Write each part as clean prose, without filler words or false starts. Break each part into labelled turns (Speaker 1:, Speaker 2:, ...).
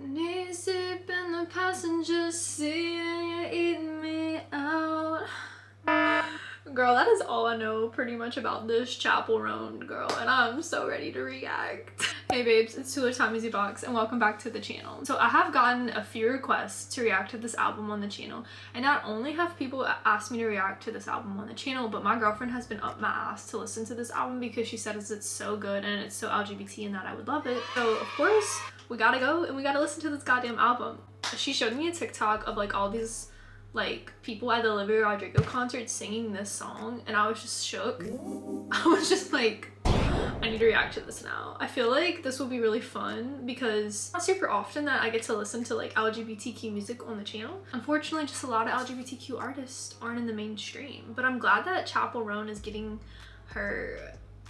Speaker 1: Knees deep in the passenger seat and you're eating me out. Girl, that is all I know pretty much about this Chappell Roan girl, and I'm so ready to react. Hey babes, it's Tula Time Easy Box, and welcome back to the channel. So I have gotten a few requests to react to this album on the channel, and not only have people asked me to react to this album on the channel, but my girlfriend has been up my ass to listen to this album because she says it's so good and it's so LGBT and that I would love it. So of course, we gotta go and we gotta listen to this goddamn album. She showed me a TikTok of like all these like people at the Olivia Rodrigo concert singing this song, and I was just shook. I was just like, I need to react to this now. I feel like this will be really fun because not super often that I get to listen to like LGBTQ music on the channel. Unfortunately, just a lot of LGBTQ artists aren't in the mainstream, but I'm glad that Chappell Roan is getting her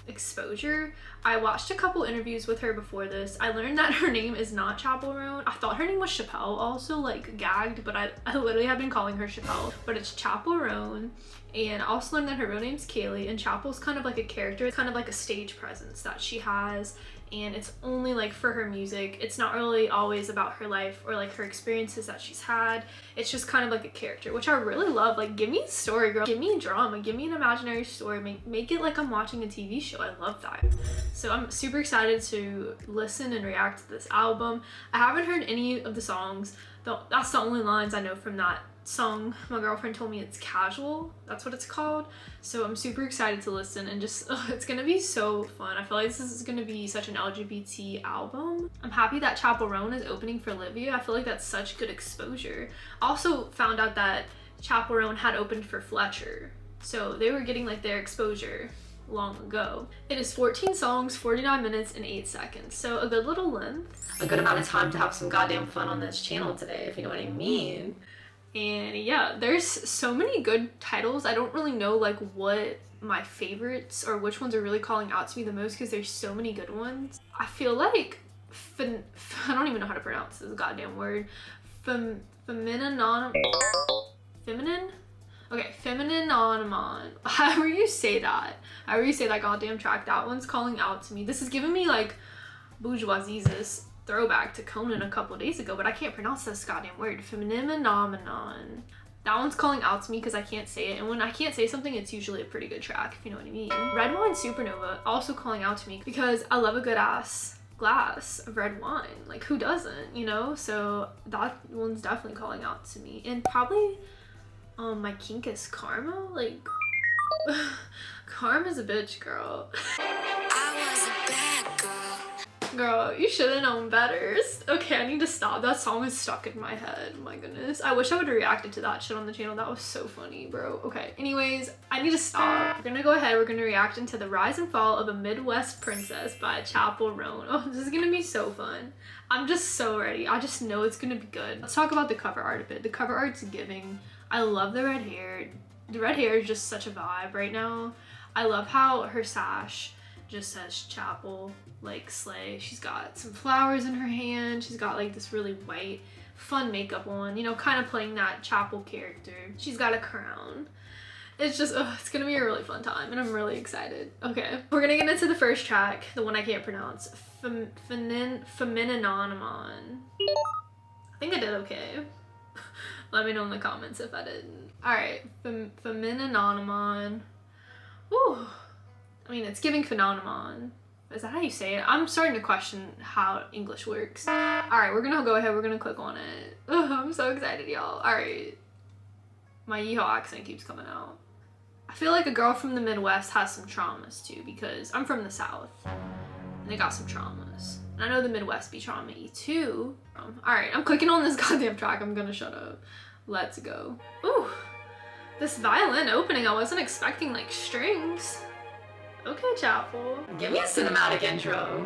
Speaker 1: exposure. I watched a couple interviews with her before this. I learned that her name is not Chappell Roan. I thought her name was Chappell, also like gagged, but I literally have been calling her Chappell, but it's Chappell Roan. And I also learned that her real name's Kaylee, and Chappell's kind of like a character. It's kind of like a stage presence that she has, and it's only like for her music. It's not really always about her life or like her experiences that she's had. It's just kind of like a character, which I really love. Like, give me a story, girl. Give me a drama. Give me an imaginary story. Make it like I'm watching a TV show. I love that. So I'm super excited to listen and react to this album. I haven't heard any of the songs, though. That's the only lines I know from that song. My girlfriend told me it's Casual, that's what it's called. So I'm super excited to listen and just it's gonna be so fun. I feel like this is gonna be such an LGBT album. I'm happy that Chappell Roan is opening for Olivia. I feel like that's such good exposure. Also found out that Chappell Roan had opened for Fletcher, so they were getting like their exposure long ago. It is 14 songs, 49 minutes and 8 seconds, so a good little length, a good amount of time to have some goddamn fun on this channel today, if you know what I mean. And yeah, there's so many good titles. I don't really know like what my favorites or which ones are really calling out to me the most because there's so many good ones. I feel like I don't even know how to pronounce this goddamn word. Femininomenon. Okay, femininomenon. However you say that goddamn track, that one's calling out to me. This is giving me like bourgeoisie's throwback to Conan a couple days ago, but I can't pronounce this goddamn word. Femininomenon. That one's calling out to me because I can't say it, and when I can't say something, it's usually a pretty good track, if you know what I mean. Red Wine Supernova also calling out to me because I love a good ass glass of red wine. Like, who doesn't, you know? So that one's definitely calling out to me. And probably my kink is Karma. Like, Karma's a bitch, girl. I was a bad girl. Girl, you should have known better. Okay, I need to stop. That song is stuck in my head. My goodness. I wish I would have reacted to that shit on the channel. That was so funny, bro. Okay, anyways, I need to stop. We're gonna go ahead. We're gonna react into The Rise and Fall of a Midwest Princess by Chappell Roan. Oh, this is gonna be so fun. I'm just so ready. I just know it's gonna be good. Let's talk about the cover art a bit. The cover art's giving. I love the red hair. The red hair is just such a vibe right now. I love how her sash just says Chappell, like slay. She's got some flowers in her hand. She's got like this really white, fun makeup on, you know, kind of playing that Chappell character. She's got a crown. It's just, it's gonna be a really fun time, and I'm really excited. Okay, we're gonna get into the first track, the one I can't pronounce. Femininomenon. I think I did okay. Let me know in the comments if I didn't. All right, femininomenon. Ooh. I mean, it's giving phenomenon. Is that how you say it? I'm starting to question how English works. All right, we're gonna go ahead. We're gonna click on it. Ugh, I'm so excited, y'all. All right. My yeehaw accent keeps coming out. I feel like a girl from the Midwest has some traumas too, because I'm from the South and they got some traumas. And I know the Midwest be trauma-y too. All right, I'm clicking on this goddamn track. I'm gonna shut up. Let's go. Ooh, this violin opening, I wasn't expecting like strings. Okay, Chappell. Give me a cinematic intro.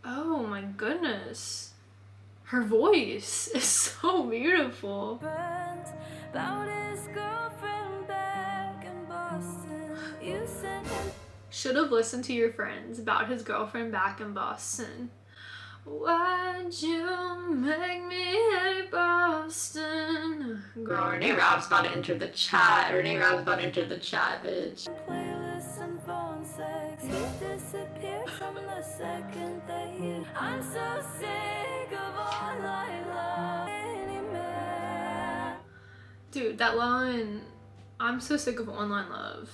Speaker 1: Oh my goodness. Her voice is so beautiful. Should have listened to your friends about his girlfriend back in Boston. Why'd you make me hate Boston? Girl, Renee Rabb's about to enter the chat. Renee Rabb's about to enter the chat, bitch. Playlist and phone sex. Dude, that line, I'm so sick of online love.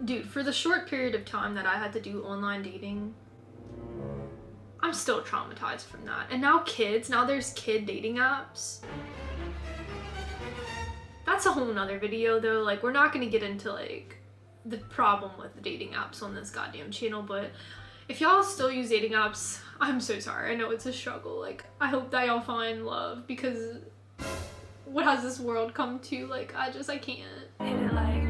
Speaker 1: Dude, for the short period of time that I had to do online dating, I'm still traumatized from that. And now there's kid dating apps. That's a whole nother video though. Like, we're not gonna get into like the problem with the dating apps on this goddamn channel, but if y'all still use dating apps, I'm so sorry. I know it's a struggle. Like, I hope that y'all find love, because what has this world come to? Like, I can't.
Speaker 2: Hit it like,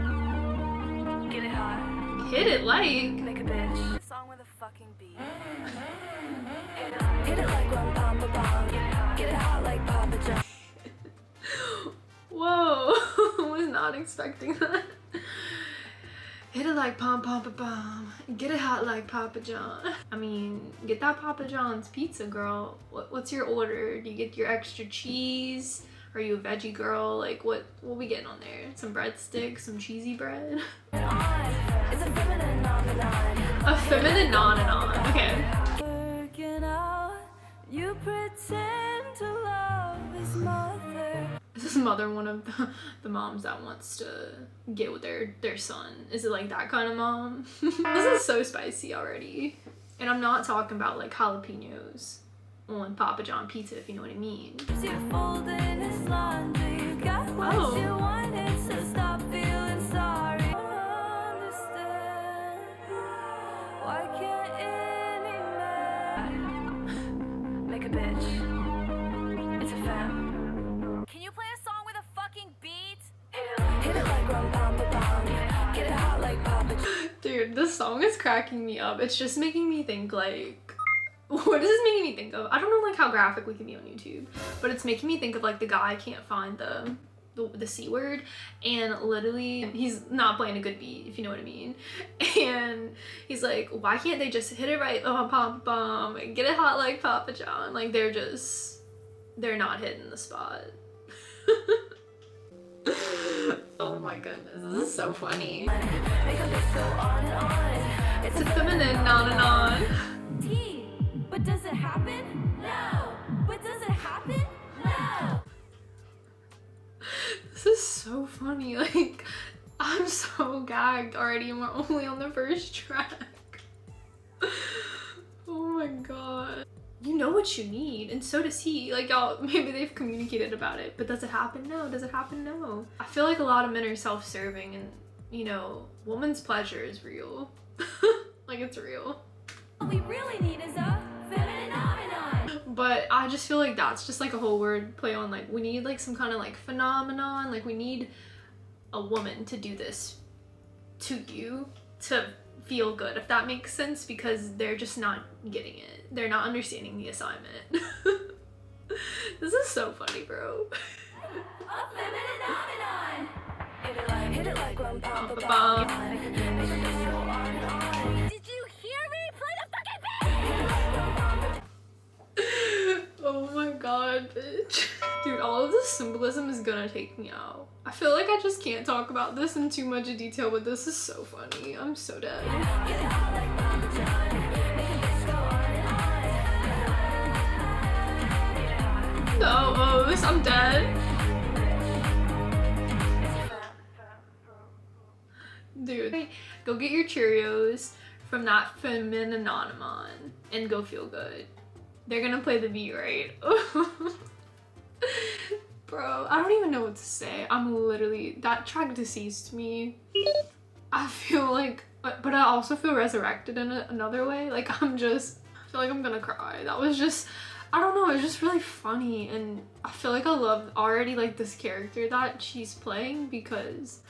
Speaker 2: get it hot.
Speaker 1: Hit it like?
Speaker 2: Make a bitch. Song with a fucking beat. Hit it like one pom pom. Get it hot like Papa John.
Speaker 1: Whoa, was not expecting that. Hit it like pom pom pom. Get it hot like Papa John. I mean, get that Papa John's pizza, girl. What's your order? Do you get your extra cheese? Are you a veggie girl? Like, what we getting on there? Some breadsticks, some cheesy bread?
Speaker 2: It's a femininomenon.
Speaker 1: A femininomenon, okay.
Speaker 2: Working out, you pretend to love his mother.
Speaker 1: Is his mother one of the moms that wants to get with their son? Is it like that kind of mom? This is so spicy already. And I'm not talking about like jalapenos on Papa John pizza, if you know what I mean.
Speaker 2: You're folding his laundry. You got what you wanted, so stop feeling sorry. I understand. Why can't any man make a bitch? It's a fam. Can you play a song with a fucking beat? Hit it like rum pom pom. Get it hot like Papa John.
Speaker 1: Dude, this song is cracking me up. It's just making me think like, what is this making me think of? I don't know like how graphic we can be on YouTube, but it's making me think of like the guy can't find the C word, and literally he's not playing a good beat, if you know what I mean. And he's like, why can't they just hit it right, pom pom pom, and get it hot like Papa John? Like, they're not hitting the spot. Oh my goodness, this is so funny.
Speaker 2: Make a bitch go on and on.
Speaker 1: It's a femininomenon.
Speaker 2: But does it happen? No. But does it happen? No.
Speaker 1: This is so funny. Like, I'm so gagged already, and we're only on the first track. Oh my god. You know what you need, and so does he. Like, y'all, maybe they've communicated about it, but does it happen? No. Does it happen? No. I feel like a lot of men are self-serving, and, you know, woman's pleasure is real. Like, it's real.
Speaker 2: What we really need is a femininomenon.
Speaker 1: But I just feel like that's just like a whole word play on, like, we need like some kind of like phenomenon. Like, we need a woman to do this to you to feel good, if that makes sense, because they're just not getting it. They're not understanding the assignment. This is so funny, bro.
Speaker 2: A femininomenon. Hit it like rum pom pom.
Speaker 1: Ba-bum.
Speaker 2: Make a bitch go on and on. Did you hear me? Play the fucking beat. Hit it like rum pom pom.
Speaker 1: Oh my god, bitch. Dude, all of this symbolism is gonna take me out. I feel like I just can't talk about this in too much detail, but this is so funny. I'm so dead.
Speaker 2: Get it hot like Papa John. Make a bitch go on and on.
Speaker 1: No, I'm dead. Dude, go get your Cheerios from that femininomenon and go feel good. They're gonna play the beat, right? Bro, I don't even know what to say. I'm literally, that track deceased me. I feel like, but I also feel resurrected in another way. Like, I feel like I'm gonna cry. That was just, I don't know, it was just really funny. And I feel like I love already like this character that she's playing, because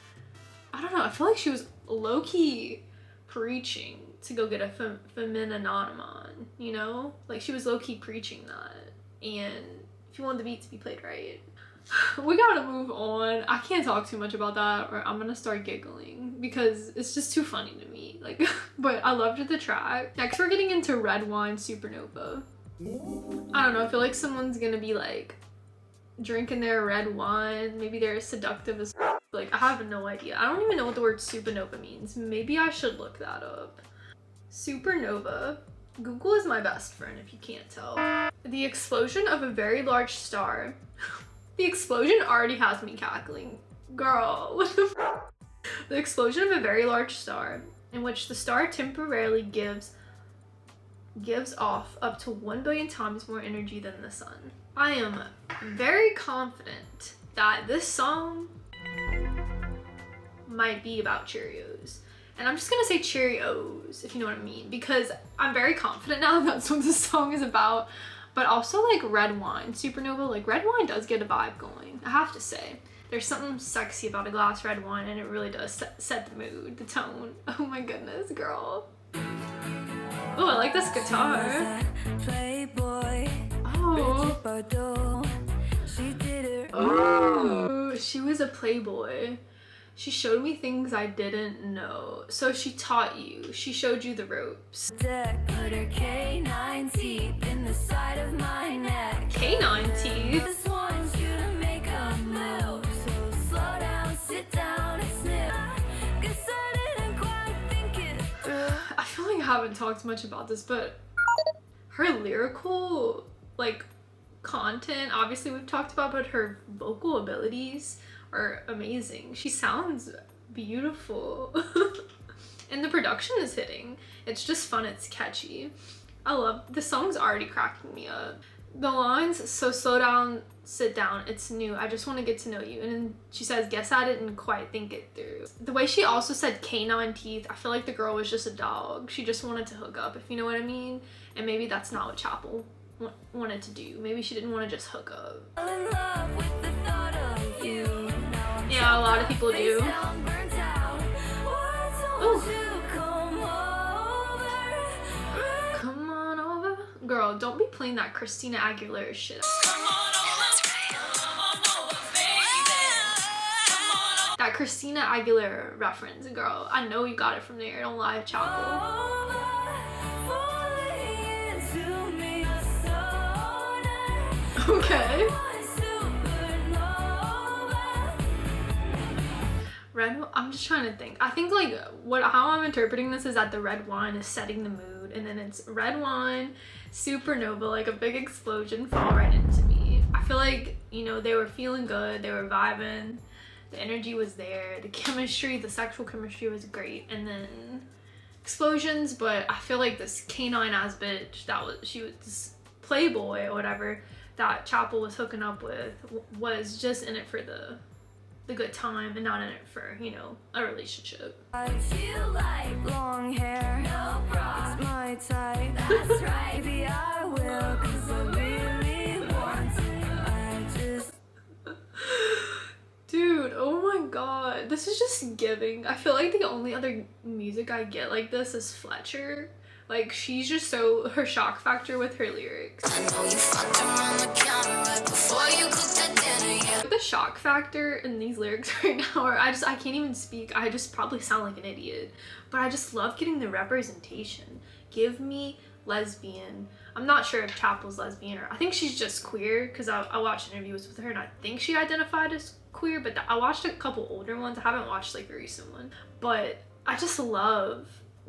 Speaker 1: I don't know, I feel like she was low-key preaching to go get a femininomenon, you know? Like, she was low-key preaching that. And if you want the beat to be played right. We gotta move on. I can't talk too much about that or I'm gonna start giggling because it's just too funny to me. Like, but I loved the track. Next we're getting into Red Wine Supernova. I don't know, I feel like someone's gonna be like drinking their red wine. Maybe they're seductive as like, I have no idea. I don't even know what the word supernova means. Maybe I should look that up. Supernova. Google is my best friend if you can't tell. The explosion of a very large star. The explosion already has me cackling. Girl, what the The explosion of a very large star, in which the star temporarily gives off up to 1 billion times more energy than the sun. I am very confident that this song might be about Cheerios. And I'm just gonna say Cheerios, if you know what I mean, because I'm very confident now that's what this song is about. But also like red wine, supernova, like red wine does get a vibe going, I have to say. There's something sexy about a glass of red wine, and it really does set the mood, the tone. Oh my goodness, girl. Oh, I like this guitar. Oh, she was a playboy. She showed me things I didn't know. So she taught you. She showed you the ropes.
Speaker 2: Put her canine teeth in the side of my neck.
Speaker 1: Canine teeth?
Speaker 2: Just wants you to make a move. So slow down, sit down, and sniff. Guess I didn't quite think it through.
Speaker 1: I feel like I haven't talked much about this, but her lyrical, like, content, obviously we've talked about, but her vocal abilities are amazing. She sounds beautiful. And the production is hitting. It's just fun, it's catchy. I love, the song's already cracking me up. The lines, so slow down, sit down, it's new, I just want to get to know you. And then she says, guess I didn't quite think it through. The way she also said canine teeth, I feel like the girl was just a dog. She just wanted to hook up, if you know what I mean. And maybe that's not what Chappell wanted to do. Maybe she didn't want to just hook up.
Speaker 2: Fell in love with the thought of you.
Speaker 1: Yeah, a lot of people do. Come on over. Girl, don't be playing that Christina Aguilera shit. That Christina Aguilera reference, girl. I know you got it from there. Don't lie, Chappell. Okay. Red, I'm just trying to think. I think like how I'm interpreting this is that the red wine is setting the mood, and then it's red wine, supernova, like a big explosion fall right into me. I feel like, you know, they were feeling good, they were vibing, the energy was there, the chemistry, the sexual chemistry was great, and then explosions. But I feel like this canine ass bitch she was this playboy or whatever that Chappell was hooking up with was just in it for the good time and not in it for, you know, a relationship.
Speaker 2: I feel like long hair, no bra, it's my type. That's right, maybe I will, 'cause I really want it. I just
Speaker 1: Dude, oh my god, this is just giving. I feel like the only other music I get like this is Fletcher. Like, she's just so, her shock factor with her lyrics.
Speaker 2: I know you fucked around the counter right before you cooked the dinner, yeah.
Speaker 1: The shock factor in these lyrics right now are, I can't even speak. I just probably sound like an idiot. But I just love getting the representation. Give me lesbian. I'm not sure if Chappell's lesbian, or I think she's just queer, because I watched interviews with her and I think she identified as queer, but I watched a couple older ones. I haven't watched like a recent one. But I just love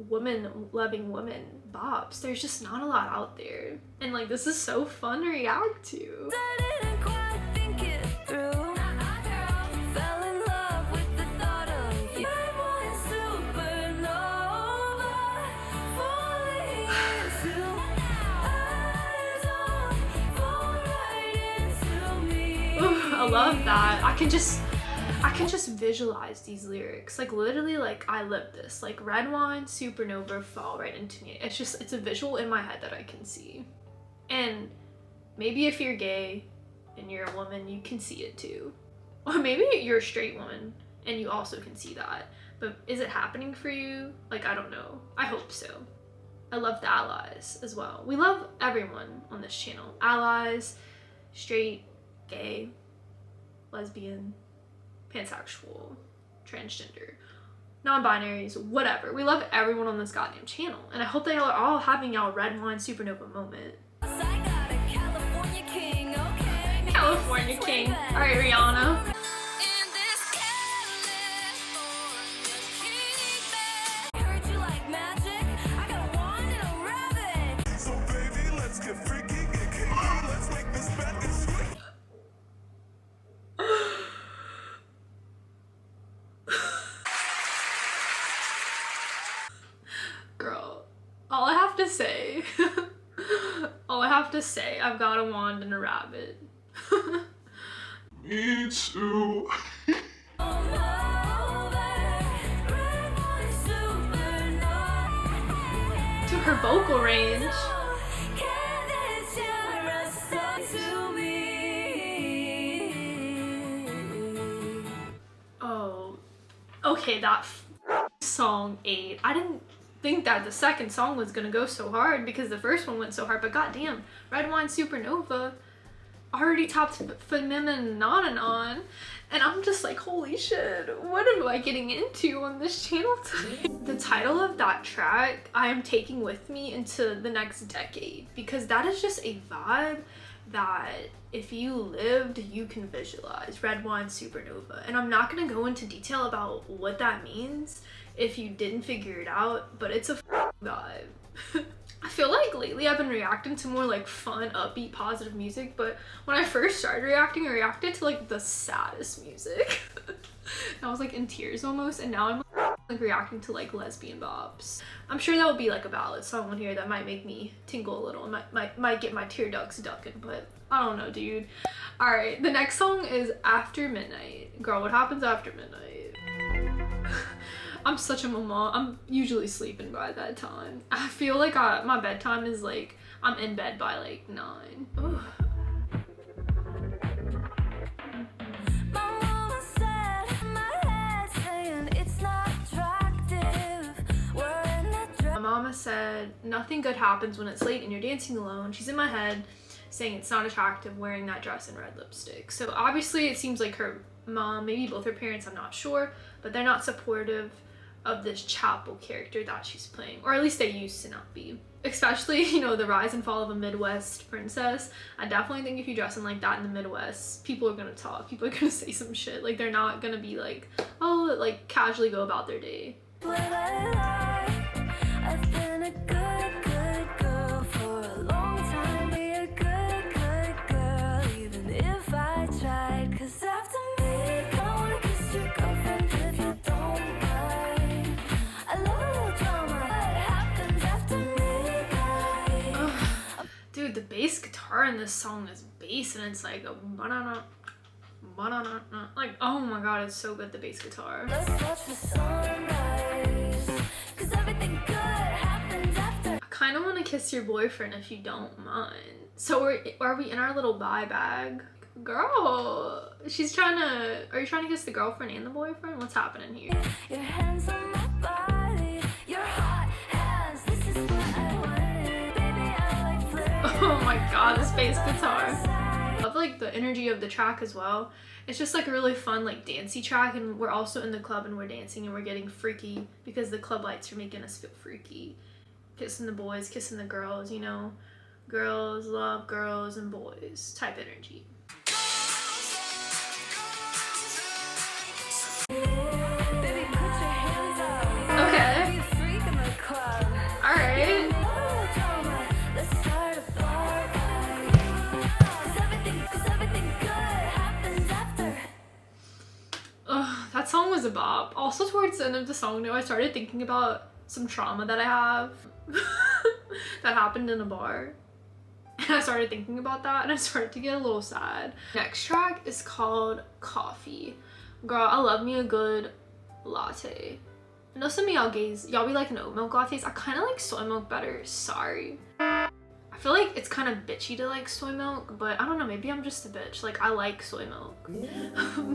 Speaker 1: women loving women bops. There's just not a lot out there, and like this is so fun to react to.
Speaker 2: I didn't quite think it through. Fell in love with the thought of you. Supernova, falling into eyes on, fall right into me.
Speaker 1: Ooh, I love that. I can just visualize these lyrics. Like literally, like I live this. Like red wine, supernova, fall right into me. It's a visual in my head that I can see. And maybe if you're gay and you're a woman, you can see it too. Or maybe you're a straight woman and you also can see that. But is it happening for you? Like, I don't know. I hope so. I love the allies as well. We love everyone on this channel. Allies, straight, gay, lesbian, pansexual, transgender, non-binaries, whatever. We love everyone on this goddamn channel. And I hope they are all having y'all red wine supernova moment.
Speaker 2: I got a California king, okay.
Speaker 1: California king. Alright, Rihanna.
Speaker 2: In this California king bed. I heard you like magic. I got a wand and a rabbit.
Speaker 3: So baby, let's get freaky, get kinky, let's make this bed get sweet.
Speaker 1: have to say, all I have to say, I've got a wand and a rabbit.
Speaker 3: Me too.
Speaker 1: To her vocal range. Oh, okay, that song 8. I didn't think that the second song was gonna go so hard because the first one went so hard, but goddamn, Red Wine Supernova already topped femininomenon, and I'm just like, holy shit, what am I getting into on this channel today? The title of that track I am taking with me into the next decade, because that is just a vibe that if you lived, you can visualize. Red Wine Supernova. And I'm not gonna go into detail about what that means if you didn't figure it out, but it's a vibe. I feel like lately I've been reacting to more like fun, upbeat, positive music, but when I first started reacting, I reacted to like the saddest music. I was like in tears almost, and now I'm like reacting to like lesbian bops. I'm sure that would be like a ballad song on here that might make me tingle a little, and might get my tear ducts ducking, but I don't know, dude. Alright, the next song is After Midnight. Girl, what happens after midnight? I'm such a mama. I'm usually sleeping by that time. I feel like my bedtime is like, I'm in bed by like 9. Ugh. My mama said nothing good happens when it's late and you're dancing alone. She's in my head saying it's not attractive wearing that dress and red lipstick. So obviously it seems like her mom, maybe both her parents, I'm not sure, but they're not supportive of this Chappell character that she's playing, or at least they used to not be. Especially, you know, the rise and fall of a Midwest princess. I definitely think if you're dressing like that in the Midwest, people are gonna talk, people are gonna say some shit. Like, they're not gonna be like, oh, like casually go about their day.
Speaker 2: I've been a good girl for a long time. Be a good girl, even if I tried. 'Cause after me, I wanna kiss your girlfriend if you don't mind. I love a little drama. What happens after midnight?
Speaker 1: Dude, the bass guitar in this song is bass, and it's like a banana. Like, oh my god, it's so good, the bass guitar.
Speaker 2: Let's watch the sunrise. 'Cause everything good happens after.
Speaker 1: I kind of want to kiss your boyfriend if you don't mind. So are we in our little bye bag? Girl, she's trying to, are you trying to kiss the girlfriend and the boyfriend? What's happening here?
Speaker 2: Your hands on my body, your hot hands, this is what I wanted. Baby, I like flirting.
Speaker 1: Oh my god, this bass guitar. I love like the energy of the track as well. It's just like a really fun like dancey track, and we're also in the club and we're dancing and we're getting freaky because the club lights are making us feel freaky. Kissing the boys, kissing the girls, you know, girls love girls and boys type energy.
Speaker 2: Baby, put your hands up.
Speaker 1: Okay.
Speaker 2: Be a freak in the club.
Speaker 1: Alright.
Speaker 2: Let's start a party. 'Cause everything good happens after.
Speaker 1: Ugh, that song was a bop. Also towards the end of the song though, I started thinking about some trauma that I have that happened in a bar. And I started thinking about that and I started to get a little sad. Next track is called Coffee. Girl, I love me a good latte. I know some of y'all gays, y'all be liking oat milk lattes. I kind of like soy milk better, sorry. I feel like it's kind of bitchy to like soy milk, but I don't know, maybe I'm just a bitch. Like, I like soy milk.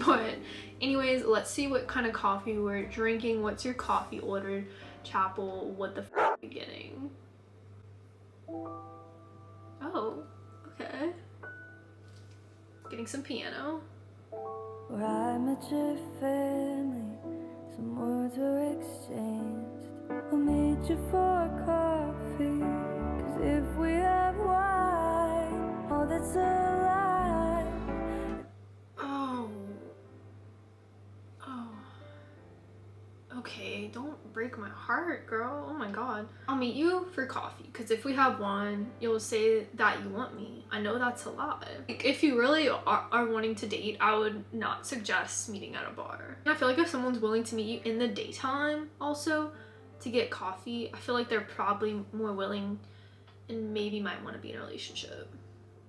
Speaker 1: But anyways, let's see what kind of coffee we're drinking. What's your coffee ordered? Chappell, what the f are you getting? Oh, okay. Getting some piano.
Speaker 2: Where I met your family, some words were exchanged. I'll meet you for coffee, 'cause if we have wine, oh, that's a lie.
Speaker 1: Oh. Okay, don't break my heart, girl. Oh my god. I'll meet you for coffee, because if we have one, you'll say that you want me. I know that's a lie. Like, if you really are wanting to date, I would not suggest meeting at a bar. I feel like if someone's willing to meet you in the daytime also, to get coffee, I feel like they're probably more willing and maybe might want to be in a relationship.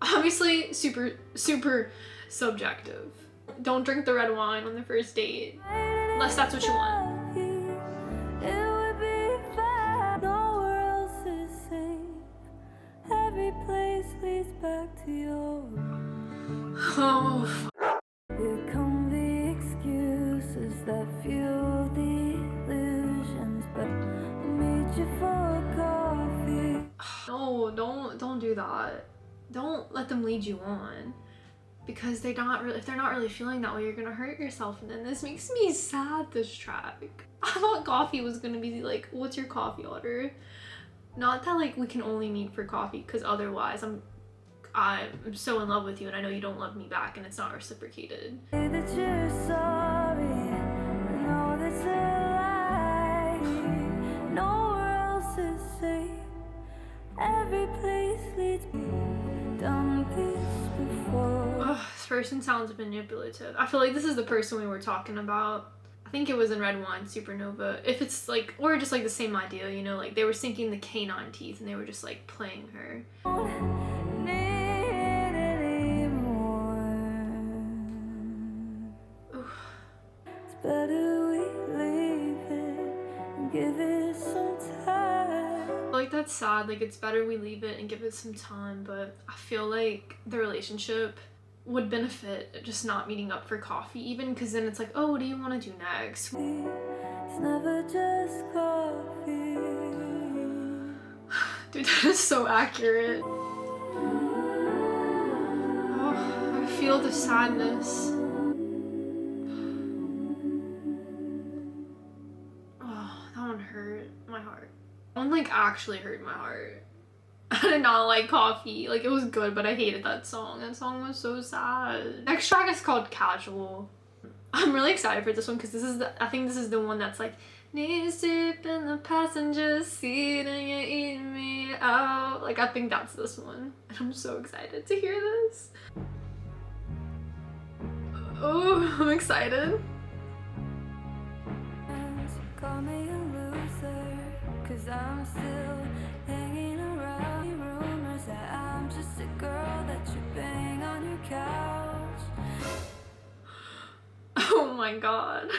Speaker 1: Obviously, super subjective. Don't drink the red wine on the first date, unless that's what you want.
Speaker 2: It would be fine. Nowhere else is safe. Every place leads back to your.
Speaker 1: Oh,
Speaker 2: Here come the excuses that fuel the illusions, but I'll meet you for coffee.
Speaker 1: no, don't do that. Don't let them lead you on, because if they're not really feeling that way, you're gonna hurt yourself. And then this makes me sad, this track. I thought coffee was gonna be like, what's your coffee order? Not that like we can only meet for coffee, because otherwise I'm so in love with you and I know you don't love me back and it's not reciprocated.
Speaker 2: Say that you're sorry, no, that's a lie. Nowhere else is safe. Every place leads me. Done this before.
Speaker 1: Ugh, this person sounds manipulative. I feel like this is the person we were talking about. I think it was in Red Wine Supernova. If it's like, or just like the same idea, you know, like they were sinking the canine teeth and they were just like playing her.
Speaker 2: Don't need anymore.
Speaker 1: Oof.
Speaker 2: It's better we leave it and give it some time.
Speaker 1: Like that's sad, like it's better we leave it and give it some time, but I feel like the relationship would benefit just not meeting up for coffee even, because then it's like, oh, what do you want to do next?
Speaker 2: It's never just coffee.
Speaker 1: Dude, that is so accurate. Oh, I feel the sadness. Oh, that one hurt my heart. That one like actually hurt my heart. I did not like coffee. Like it was good, but I hated that song. That song was so sad. Next track is called Casual. I'm really excited for this one because I think this is the one that's like, knees deep in the passenger seat and you're eating me out. Like I think that's this one. And I'm so excited to hear this. Oh, I'm excited.
Speaker 2: Call me a loser, 'cause I'm still hanging around. Rumors that I'm just a girl that you bang on your couch.
Speaker 1: Oh my god.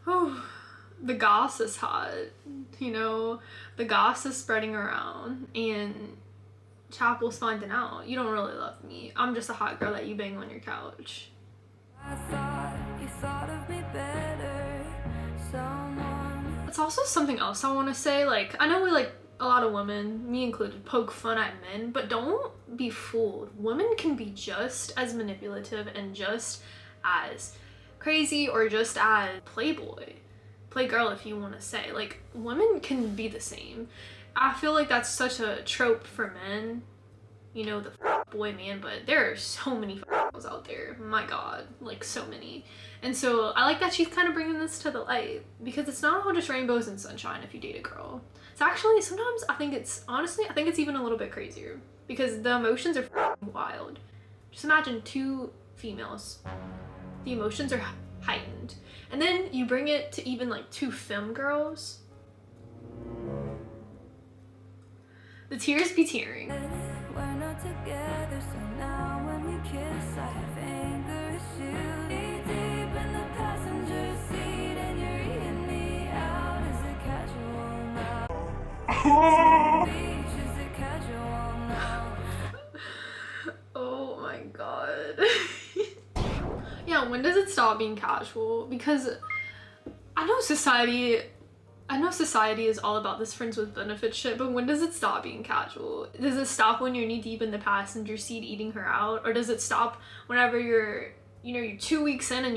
Speaker 1: Oh, the goss is hot. You know, the goss is spreading around and Chappell's finding out. You don't really love me. I'm just a hot girl that you bang on your couch.
Speaker 2: I thought you thought of me better. Someone.
Speaker 1: It's also something else I want to say. Like, I know we like a lot of women, me included, poke fun at men, but don't be fooled. Women can be just as manipulative and just as crazy or just as playgirl if you want to say. Like, women can be the same. I feel like that's such a trope for men, you know, the boy man, but there are so many girls out there, my god, like so many. And so I like that she's kind of bringing this to the light, because it's not all just rainbows and sunshine if you date a girl. It's actually, sometimes I think it's even a little bit crazier, because the emotions are wild. Just imagine two females, the emotions are heightened, and then you bring it to even like two femme girls, the tears be tearing.
Speaker 2: We're not together, so now when we kiss, I have anger issues. Deep in the passenger seat, and you're eating me out. Is it casual now? Beach, is it casual now?
Speaker 1: Oh my god. Yeah, when does it stop being casual? Because I know society is all about this friends with benefits shit, but when does it stop being casual? Does it stop when you're knee deep in the passenger seat eating her out? Or does it stop whenever you're 2 weeks in and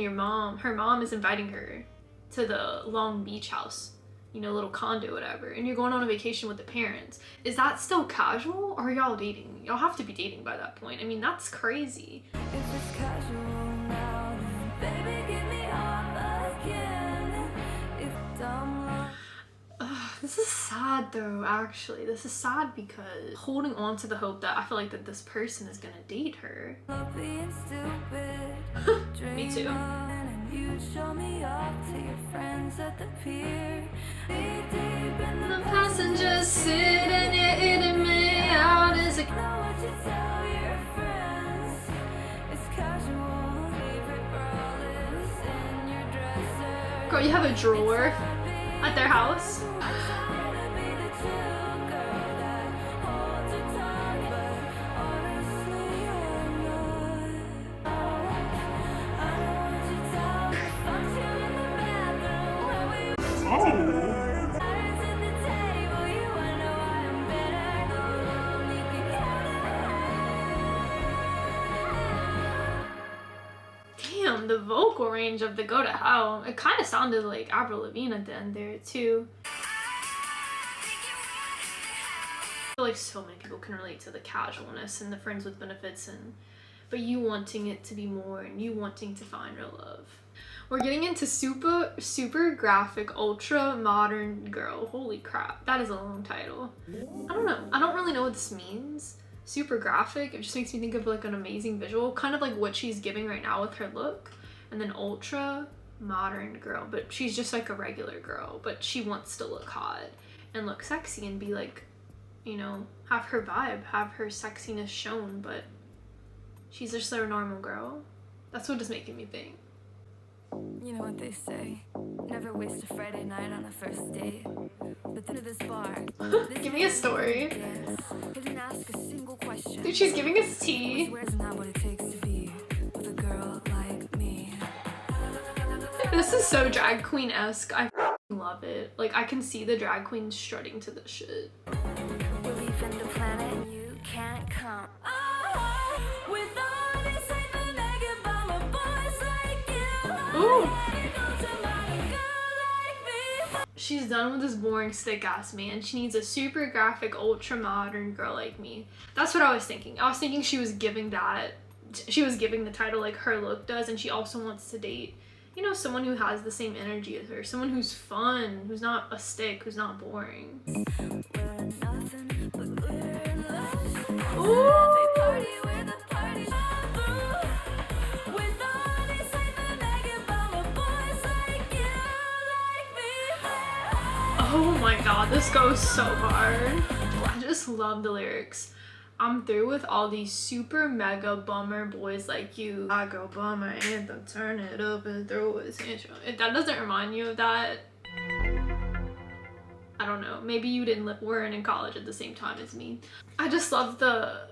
Speaker 1: her mom is inviting her to the Long Beach house, you know, little condo, whatever, and you're going on a vacation with the parents? Is that still casual, or are y'all dating? Y'all have to be dating by that point. I mean, that's crazy.
Speaker 2: If it's casual now, then baby, get me off again. If dumb love.
Speaker 1: This is sad though, actually. This is sad because holding on to the hope that I feel like that this person is gonna date her.
Speaker 2: Being stupid.
Speaker 1: Me too.
Speaker 2: Dreaming You'd show me off to your friends at the pier. Be deep in
Speaker 1: The
Speaker 2: the
Speaker 1: passengers sitting, you're eating me out. Is it?
Speaker 2: know what you tell your friends. It's casual, favorite bra is in your dresser.
Speaker 1: Girl, you have a drawer at their house.
Speaker 2: I try to be the chill girl that holds your tongue, but honestly I'm not. I know what you tell me. Fucked you in the bathroom when we were cards in the table. You wonder why I'm bitter. Only can
Speaker 1: Damn, the vocal range of the Go to Hell. It kind of sounded like Avril Lavigne at the end there too. I feel like so many people can relate to the casualness and the friends with benefits, but you wanting it to be more and you wanting to find real love. We're getting into super graphic, ultra modern girl. Holy crap, that is a long title. I don't know. I don't really know what this means. Super graphic, it just makes me think of like an amazing visual, kind of like what she's giving right now with her look. And then ultra modern girl, but she's just like a regular girl, but she wants to look hot and look sexy and be like, you know, have her vibe, have her sexiness shown, but she's just a normal girl. That's what it's making me think.
Speaker 2: You know what they say, never waste a Friday night on a first date. But then to this bar,
Speaker 1: Give me a story.
Speaker 2: dance, didn't ask a single question.
Speaker 1: Dude, she's giving us tea.
Speaker 2: Isn't that what it takes to be with a girl like me?
Speaker 1: This is so drag queen-esque. I love it. Like, I can see the drag queens strutting to this shit.
Speaker 2: We're leaving the planet and you can't come. With all these hyper-mega bomber boys like you.
Speaker 1: Ooh.
Speaker 2: You go to my girl like me.
Speaker 1: She's done with this boring stick-ass man. She needs a super graphic, ultra-modern girl like me. That's what I was thinking. I was thinking she was giving that. She was giving the title like her look does, and she also wants to date, you know, someone who has the same energy as her. Someone who's fun, who's not a stick, who's not boring.
Speaker 2: We're nothing, but we're in love.
Speaker 1: Ooh.
Speaker 2: Happy party with a party. With all these hyper-mega bomber boys like you, like me.
Speaker 1: Oh my god, this goes so hard. I just love the lyrics. I'm through with all these super mega bummer boys like you. I go bummer anthem, turn it up and throw his intro. If that doesn't remind you of that, I don't know. Maybe you weren't in college at the same time as me. I just love the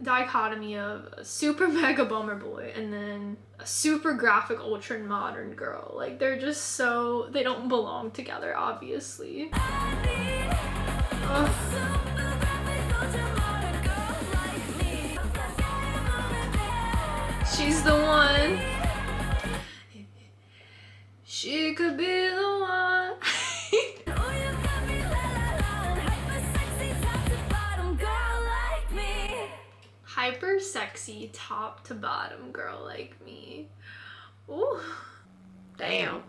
Speaker 1: dichotomy of a super mega bummer boy and then a super graphic ultra modern girl. Like, they're just so, they don't belong together, obviously. Ugh. She's the one. She could be the one. Hyper sexy top to bottom girl like me. Ooh, damn.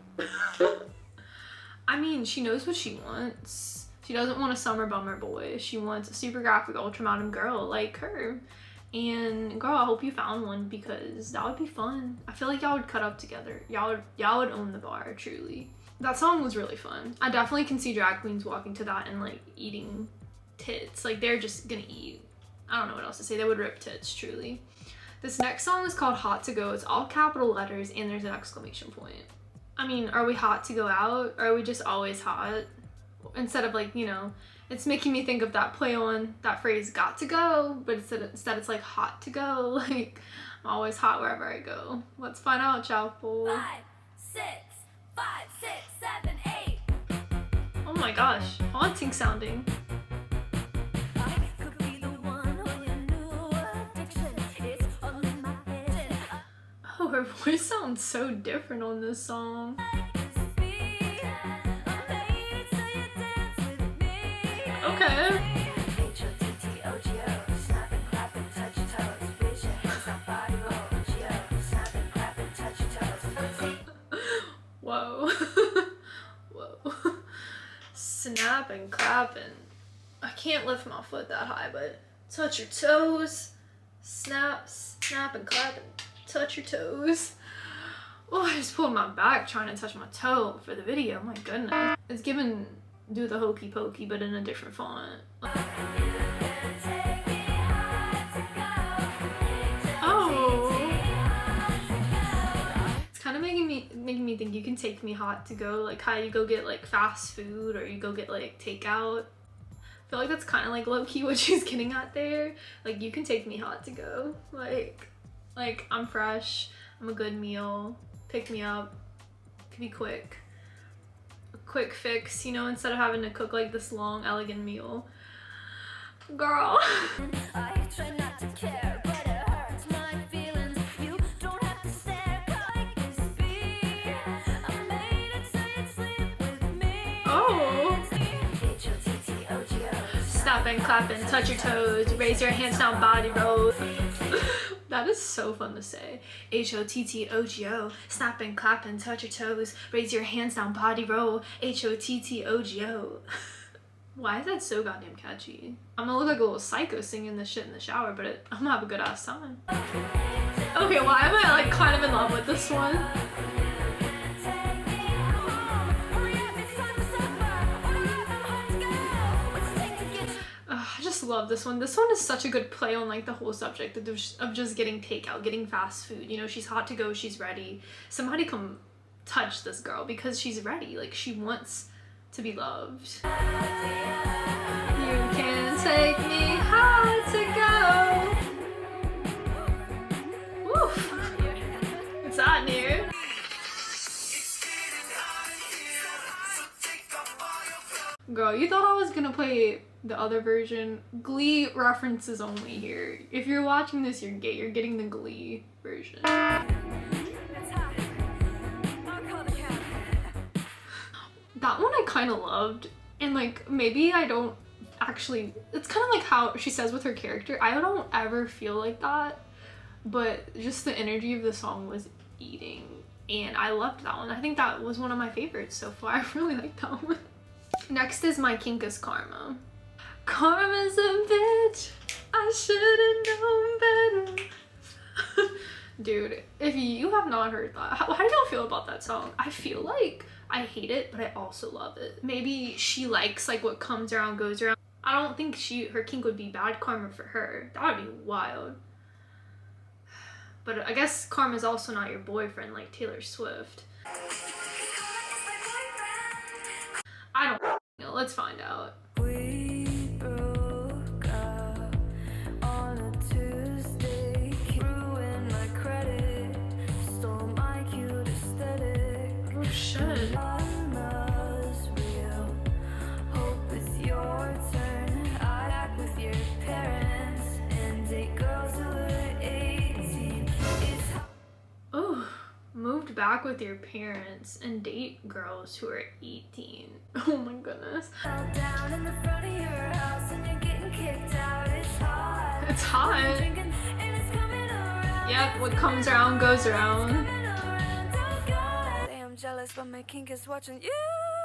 Speaker 1: I mean, she knows what she wants. She doesn't want a summer bummer boy. She wants a super graphic ultra modern girl like her. And girl, I hope you found one, because that would be fun. I feel like y'all would cut up together. Y'all would own the bar, truly. That song was really fun. I definitely can see drag queens walking to that and like eating tits. Like, they're just gonna eat. I don't know what else to say. They would rip tits, truly. This next song is called Hot to Go. It's all capital letters and there's an exclamation point. I mean, are we hot to go out? Or are we just always hot? Instead of like, you know, it's making me think of that play on that phrase, got to go, but instead it's like hot to go. Like, I'm always hot wherever I go. Let's find out, Chappell.
Speaker 2: 5, 6, 5, 6, 7, 8.
Speaker 1: Oh my gosh, haunting sounding.
Speaker 2: I could be the one on your new addiction. It's all in my head.
Speaker 1: Oh, her voice sounds so different on this song. Okay. Whoa. Whoa. Snap and clap and I can't lift my foot that high, but touch your toes. Snap, snap and clap and touch your toes. Oh, I just pulled my back trying to touch my toe for the video. My goodness. It's given do the hokey pokey, but in a different font. Oh. It's kind of making me think you can take me hot to go, like how you go get like fast food or you go get like takeout. I feel like that's kind of like low-key what she's getting at there. Like, you can take me hot to go. Like I'm fresh, I'm a good meal, pick me up, could be quick. A quick fix, you know, instead of having to cook like this long, elegant meal. Girl.
Speaker 2: I try not to care, but it hurts my feelings. You don't have to stare, like this be. I made it so you'd sleep with me.
Speaker 1: Oh.
Speaker 2: H-O-T-T-O-G-O.
Speaker 1: Stop and clap and touch your toes, raise your hands down, body roll. That is so fun to say. H-O-T-T-O-G-O. Snap and clap and touch your toes, raise your hands down, body roll. H-O-T-T-O-G-O. Why is that so goddamn catchy? I'm gonna look like a little psycho singing this shit in the shower, but I'm gonna have a good ass time. Okay, why am I like kind of in love with this one? I just love this one. This one is such a good play on like the whole subject of just getting takeout, getting fast food. You know, she's hot to go, she's ready. Somebody come touch this girl because she's ready. Like, she wants to be loved. You can take me high to go. Woof. What's that, near? Girl, you thought I was gonna play the other version. Glee references only here. If you're watching this, you're gay. You're getting the Glee version. That one I kind of loved, and like maybe I don't actually, it's kind of like how she says with her character, I don't ever feel like that, but just the energy of the song was eating, and I loved that one. I think that was one of my favorites so far. I really like that one. Next is my kink is karma. Karma's a bitch, I should've known better. Dude, if you have not heard that, how do y'all feel about that song? I feel like I hate it, but I also love it. Maybe she likes like what comes around goes around. I don't think her kink would be bad karma for her. That would be wild. But I guess karma's also not your boyfriend like Taylor Swift. I don't know. Let's find out.
Speaker 2: We broke up on a Tuesday. Ruined my credit, stole my cute aesthetic.
Speaker 1: Oh shit.
Speaker 2: Love's real. Hope it's your turn. I act with your parents and date girls who are 18. It's
Speaker 1: Oh, moved back with your parents and date girls who are 18. Oh my goodness.
Speaker 2: down in the front of your house and you're getting kicked out. It's hot.
Speaker 1: It's hot.
Speaker 2: Drinking and it's coming around.
Speaker 1: Yep, what comes around goes around.
Speaker 2: Say I'm jealous, but my kink is watching you.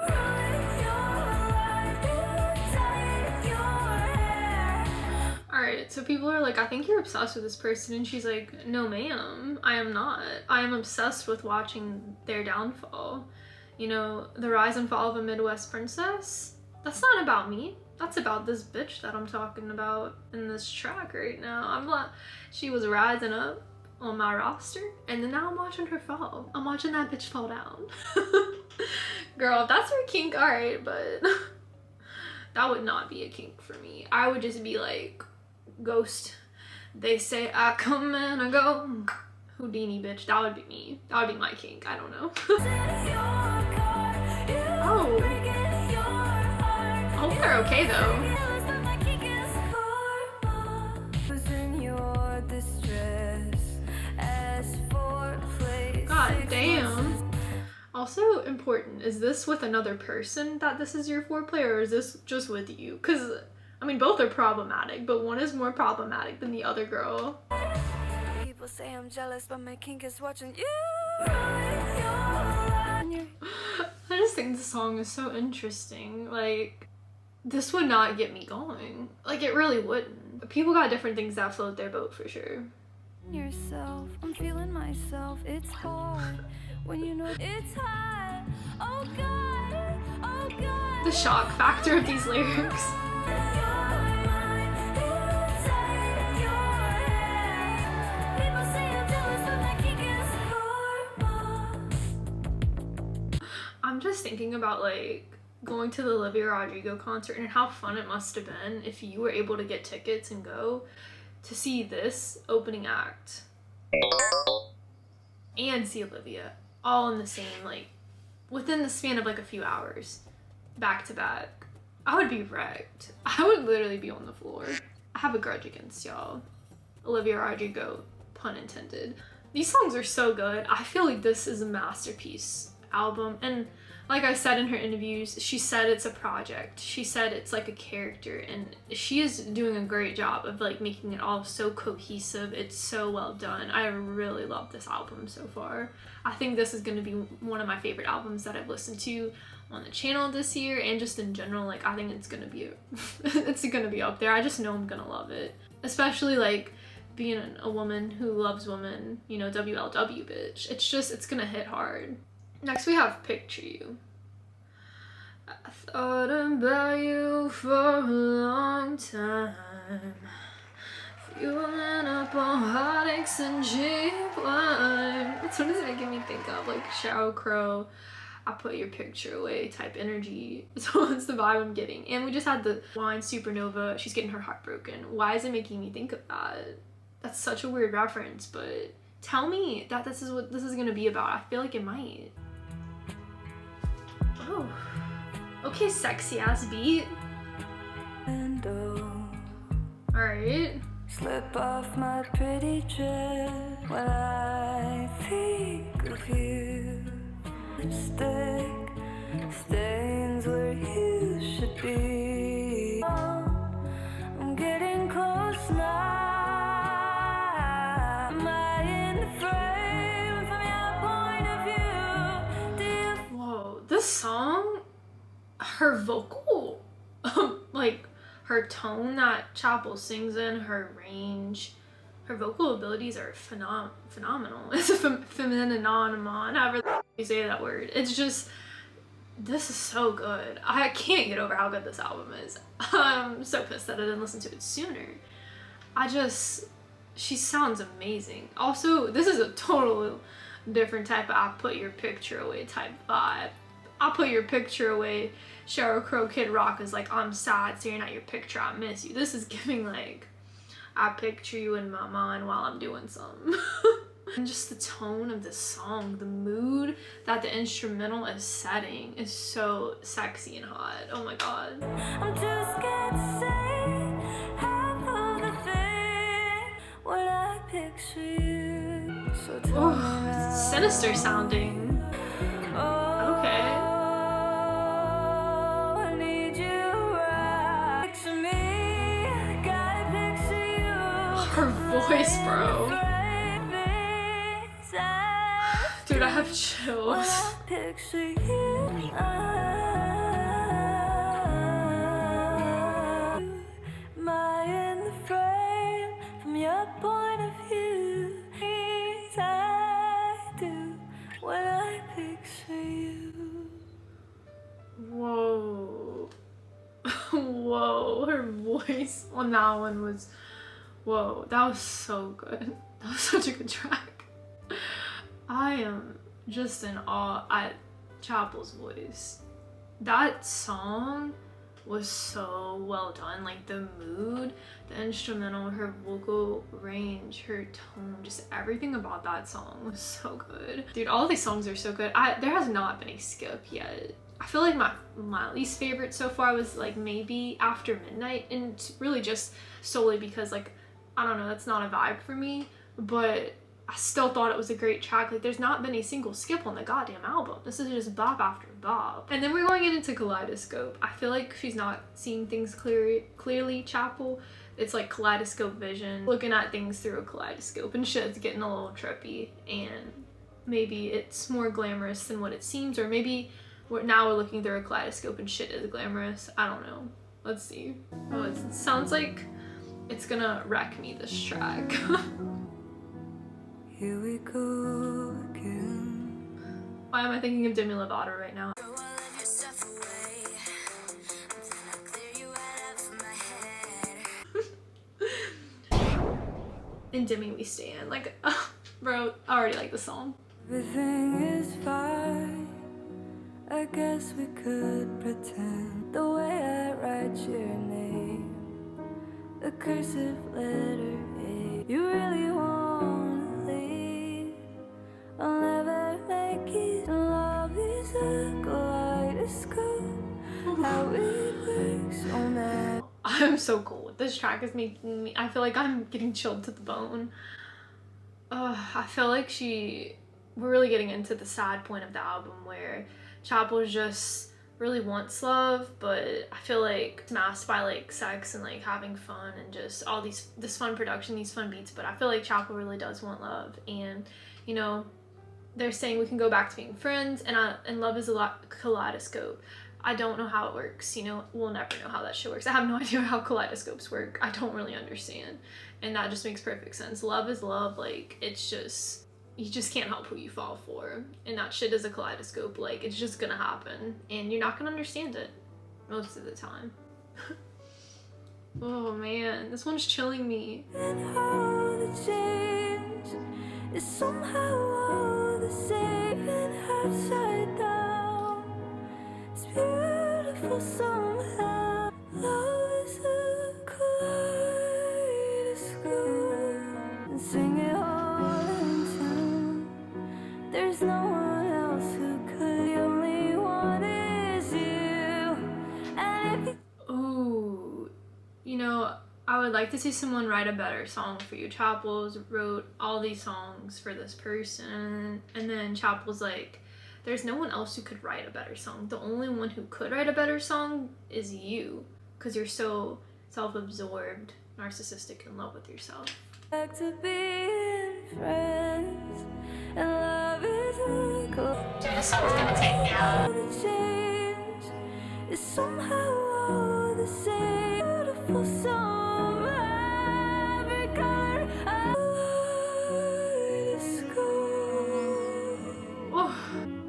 Speaker 2: Run your life, you tie your hair.
Speaker 1: Alright, so people are like, I think you're obsessed with this person, and she's like, no ma'am, I am not. I am obsessed with watching their downfall. You know, the rise and fall of a Midwest princess? That's not about me. That's about this bitch that I'm talking about in this track right now. I'm like, she was rising up on my roster, and then now I'm watching her fall. I'm watching that bitch fall down. Girl, if that's her kink, alright, but that would not be a kink for me. I would just be like, ghost. They say I come and I go. Houdini, bitch. That would be me. That would be my kink. I don't know. Oh. I hope they're okay though. God damn. Also important, is this with another person that this is your foreplay, or is this just with you? Because, I mean, both are problematic, but one is more problematic than the other girl.
Speaker 2: People say I'm jealous, but my kink is watching you.
Speaker 1: I just think the song is so interesting. Like, this would not get me going. Like, it really wouldn't. People got different things that float their boat for sure.
Speaker 2: yourself. I'm feeling myself. It's hard when you know it's hard. Oh God, oh God.
Speaker 1: The shock factor of these lyrics. I'm just thinking about like going to the Olivia Rodrigo concert and how fun it must have been if you were able to get tickets and go to see this opening act and see Olivia all in the same, like within the span of like a few hours, back to back. I would be wrecked. I would literally be on the floor. I have a grudge against y'all. Olivia Rodrigo, pun intended. These songs are so good. I feel like this is a masterpiece album, and like I said in her interviews, she said it's a project. She said it's like a character, and she is doing a great job of like making it all so cohesive. It's so well done. I really love this album so far. I think this is going to be one of my favorite albums that I've listened to on the channel this year, and just in general. Like I think it's going to be it's going to be up there. I just know I'm going to love it, especially like being a woman who loves women, you know, WLW bitch. It's going to hit hard. Next we have Picture You. I thought about you for a long time, fueling up on heartaches and cheap wine. That's what it's making me think of, like Sheryl Crow, I put your picture away type energy. So it's the vibe I'm getting. And we just had the Wine Supernova, she's getting her heart broken. Why is it making me think of that? That's such a weird reference, but tell me that this is what this is gonna be about. I feel like it might. Oh, okay, sexy ass beat. All right.
Speaker 2: Slip off my pretty dress when I think of you. Lipstick stains where you should be. I'm getting close now. Am I in the frame from your point of view? Do you?
Speaker 1: Whoa, this song, her vocal, like her tone that Chappell sings in, her range, her vocal abilities are phenomenal. It's a femininomenon, however you say that word. It's just, this is so good. I can't get over how good this album is. I'm so pissed that I didn't listen to it sooner. She sounds amazing. Also, this is a total different type of I put your picture away type vibe. I put your picture away. Sheryl Crow, Kid Rock is like, I'm sad staring at your picture, I miss you. This is giving like, I picture you in my mind while I'm doing something. And just the tone of this song, the mood that the instrumental is setting is so sexy and hot. Oh my god.
Speaker 2: I'm too scared to say half of the thing when I picture you. So tell me now.
Speaker 1: Oh, sinister sounding. Okay.
Speaker 2: I need you right. Picture me, gotta picture you.
Speaker 1: Her voice, bro. Dude, I have chills.
Speaker 2: Picture you. Am I in the frame from your point of view? Things I do when I picture you.
Speaker 1: Whoa. Whoa, her voice on that one was, whoa, that was so good. That was such a good track. I am just in awe at Chappell's voice. That song was so well done. Like the mood, the instrumental, her vocal range, her tone, just everything about that song was so good. Dude, all of these songs are so good. There has not been a skip yet. I feel like my least favorite so far was like maybe After Midnight, and it's really just solely because like, I don't know, that's not a vibe for me, but I still thought it was a great track. Like there's not been a single skip on the goddamn album. This is just bop after bop. And then we're going into Kaleidoscope. I feel like she's not seeing things clearly, Chappell. It's like kaleidoscope vision, looking at things through a kaleidoscope, and shit's getting a little trippy, and maybe it's more glamorous than what it seems, or maybe now we're looking through a kaleidoscope and shit is glamorous. I don't know. Let's see. Oh, it sounds like it's gonna wreck me, this track.
Speaker 2: Here we go again.
Speaker 1: Why am I thinking of Demi Lovato right now?
Speaker 2: Throw all of your stuff away, then I'll clear you right out of my head.
Speaker 1: In Demi we stand. Like, bro, I already like the song.
Speaker 2: Everything is fine. I guess we could pretend the way I write your name, the cursive letter A. You really wanna leave? I'll never make it. Love is a kaleidoscope. How it works, oh man.
Speaker 1: I'm so cold. This track is making me, I feel like I'm getting chilled to the bone. I feel like we're really getting into the sad point of the album where Chappell just really wants love, but I feel like it's masked by like sex and like having fun and just all this fun production, these fun beats. But I feel like Chappell really does want love, and you know, they're saying we can go back to being friends, and love is a kaleidoscope. I don't know how it works, you know, we'll never know how that shit works. I have no idea how kaleidoscopes work. I don't really understand. And that just makes perfect sense. Love is love, like, it's just, you just can't help who you fall for. And that shit is a kaleidoscope, like, it's just gonna happen. And you're not gonna understand it most of the time. Oh man, this one's chilling me.
Speaker 2: And how the change is somehow all the same and upside down. It's beautiful somehow. Love is a kaleidoscope. And sing it all in tune. There's no one else who could. The only one is you. And if you
Speaker 1: Ooh, you know, I would like to see someone write a better song for you. Chappell's wrote all these songs for this person, and then Chappell's like, there's no one else who could write a better song. The only one who could write a better song is you, because you're so self-absorbed, narcissistic, in love with yourself.
Speaker 2: back to being friends, and love is a
Speaker 1: This song's gonna take me out.
Speaker 2: the change is somehow all the same. Beautiful song, every color kaleidoscope.
Speaker 1: Oh,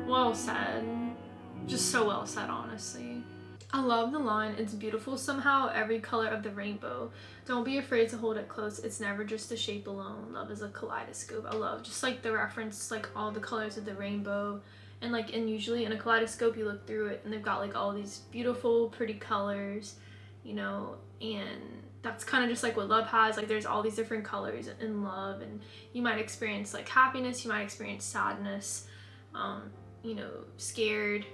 Speaker 1: well said. Just so well said, honestly. I love the line, it's beautiful somehow, every color of the rainbow. Don't be afraid to hold it close, it's never just a shape alone. Love is a kaleidoscope. I love just like the reference, like all the colors of the rainbow. And like, and usually in a kaleidoscope you look through it and they've got like all these beautiful, pretty colors, you know, and that's kind of just like what love has. Like there's all these different colors in love, and you might experience like happiness, you might experience sadness, you know, scared,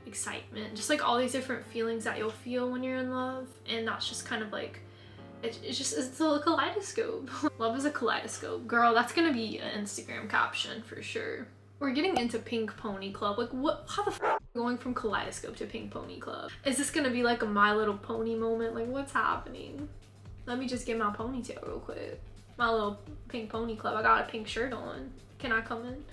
Speaker 1: excitement, just like all these different feelings that you'll feel when you're in love. And that's just kind of like, it's a kaleidoscope. Love is a kaleidoscope. Girl, that's gonna be an Instagram caption for sure. We're getting into Pink Pony Club. Like what, how the f are we going from kaleidoscope to Pink Pony Club? Is this gonna be like a My Little Pony moment? Like what's happening? Let me just get my ponytail real quick. My little Pink Pony Club. I got a pink shirt on. Can I come in?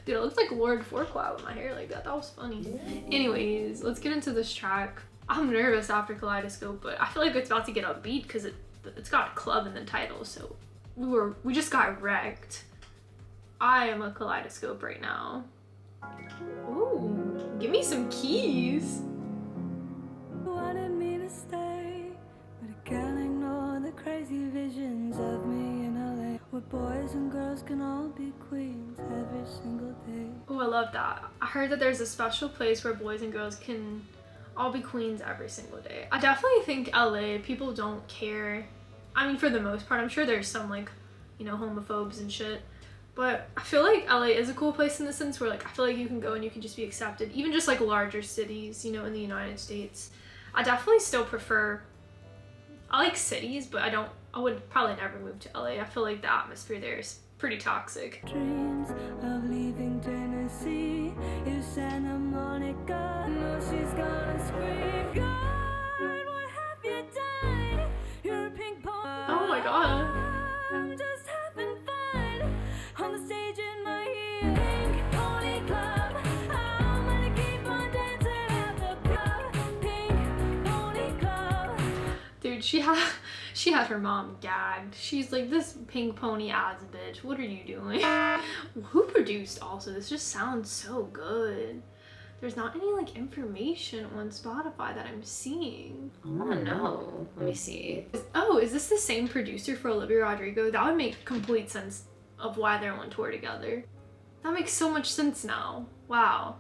Speaker 1: Dude, it looks like Lord Forequat with my hair like that. That was funny. Anyways, let's get into this track. I'm nervous after Kaleidoscope, but I feel like it's about to get upbeat because it's got club in the title, so we just got wrecked. I am a Kaleidoscope right now. Ooh, give me some keys.
Speaker 2: wanted me to stay, but I can't ignore the crazy visions of me in LA, where boys and girls can all be queens every single day.
Speaker 1: Oh, I love that. I heard that there's a special place where boys and girls can all be queens every single day. I definitely think LA, people don't care. I mean, for the most part, I'm sure there's some like, you know, homophobes and shit. But I feel like LA is a cool place in the sense where like, I feel like you can go and you can just be accepted. Even just like larger cities, you know, in the United States. I definitely still prefer, I like cities, but I would probably never move to LA. I feel like the atmosphere there is pretty toxic.
Speaker 2: Dreams of leaving Tennessee is Santa Monica. No, she's gonna scream, God, what have you done? You're a pink pony.
Speaker 1: Oh my god.
Speaker 2: I'm just having fun on the stage in my pink pony club. I'm gonna keep on dancing at the club. Pink pony club.
Speaker 1: Dude, she had her mom gagged. She's like, this pink pony ass bitch, what are you doing? Who produced also? This just sounds so good. There's not any like information on Spotify that I'm seeing.
Speaker 4: I wanna know. Let me see.
Speaker 1: Oh, is this the same producer for Olivia Rodrigo? That would make complete sense of why they're on tour together. That makes so much sense now. Wow.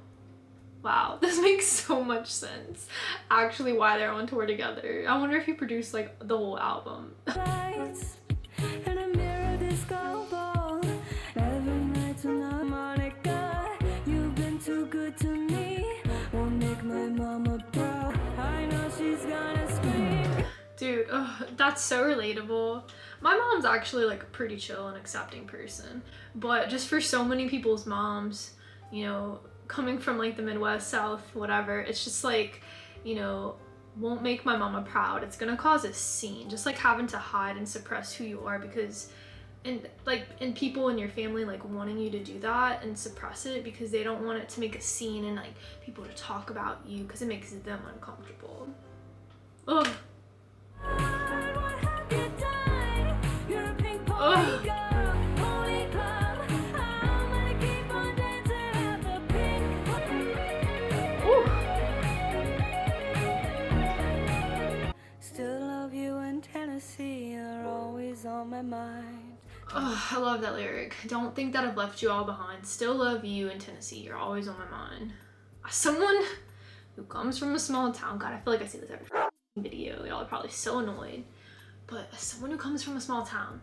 Speaker 1: Wow, this makes so much sense. Actually, why they're on tour together. I wonder if he produced like the whole album.
Speaker 2: Lights and a mirror disco ball. Every night tonight, Monica, you've been too good to me. Won't make my mama proud. I know she's gonna scream.
Speaker 1: Dude, ugh, that's so relatable. My mom's actually like a pretty chill and accepting person, but just for so many people's moms, you know, coming from like the Midwest, South, whatever, it's just like, you know, won't make my mama proud. It's gonna cause a scene, just like having to hide and suppress who you are because, and people in your family like wanting you to do that and suppress it because they don't want it to make a scene and like people to talk about you because it makes them uncomfortable. Ugh. Ugh.
Speaker 2: Still love you in Tennessee, you're always on my mind.
Speaker 1: Oh, I love that lyric. Don't think that I've left you all behind. Still love you in Tennessee. You're always on my mind. As someone who comes from a small town, God, I feel like I see this every video. Y'all are probably so annoyed. But as someone who comes from a small town,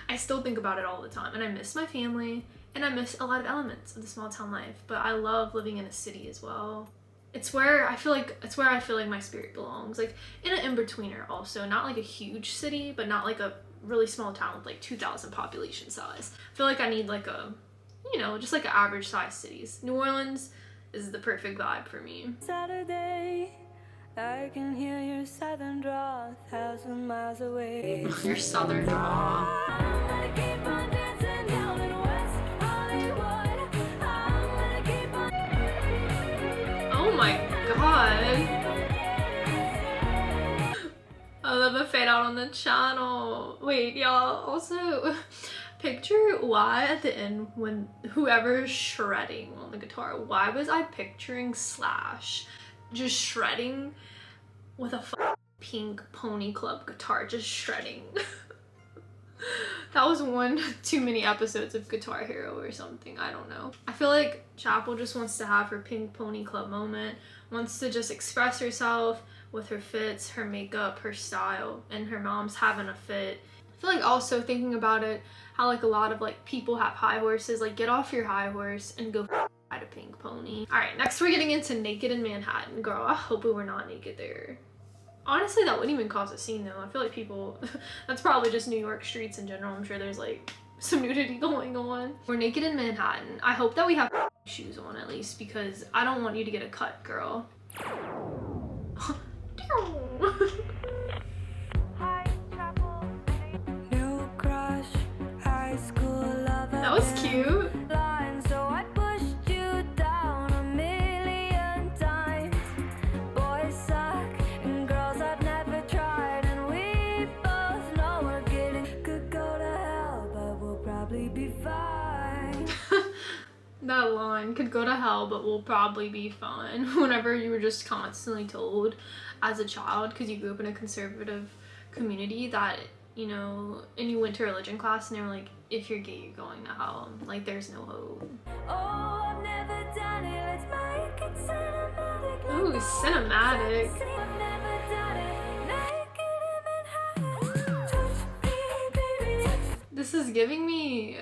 Speaker 1: I still think about it all the time. And I miss my family, and I miss a lot of elements of the small town life. But I love living in a city as well. It's where I feel like my spirit belongs. Like in an in-betweener also. Not like a huge city, but not like a really small town with like 2,000 population size. I feel like I need like a, you know, just like an average size cities. New Orleans is the perfect vibe for me.
Speaker 2: Saturday, I can hear your southern draw 1,000 miles away.
Speaker 1: Your southern draw.
Speaker 2: I'm gonna keep on dancing down in West Hollywood. I'm gonna keep on.
Speaker 1: Oh my god. I love a fade out on the channel. Wait, y'all, also picture why at the end when whoever's shredding on the guitar, why was I picturing Slash just shredding with a pink Pony Club guitar, just shredding? That was one too many episodes of Guitar Hero or something, I don't know. I feel like Chappell just wants to have her Pink Pony Club moment, wants to just express herself with her fits, her makeup, her style, and her mom's having a fit. I feel like also thinking about it, how like a lot of like people have high horses, like get off your high horse and go ride a pink pony. All right, next we're getting into Naked in Manhattan. Girl, I hope we were not naked there. Honestly, that wouldn't even cause a scene though. I feel like people, that's probably just New York streets in general. I'm sure there's like some nudity going on. We're naked in Manhattan. I hope that we have shoes on at least because I don't want you to get a cut, girl.
Speaker 2: New crush, high school lover.
Speaker 1: That was cute.
Speaker 2: So I pushed you down 1,000,000 times. Boys suck and girls I've never tried, and we both know we're getting could go to hell, but we'll probably be fine.
Speaker 1: That line could go to hell, but we'll probably be fine. Whenever you were just constantly told as a child, because you grew up in a conservative community, that, you know, and you went to religion class and they were like, if you're gay, you're going to hell. Like, there's no hope.
Speaker 2: Oh, I've never done it. Let's make it cinematic.
Speaker 1: Ooh, cinematic.
Speaker 2: I've never done it. Naked in Manhattan. Touch me, baby, touch me.
Speaker 1: This is giving me...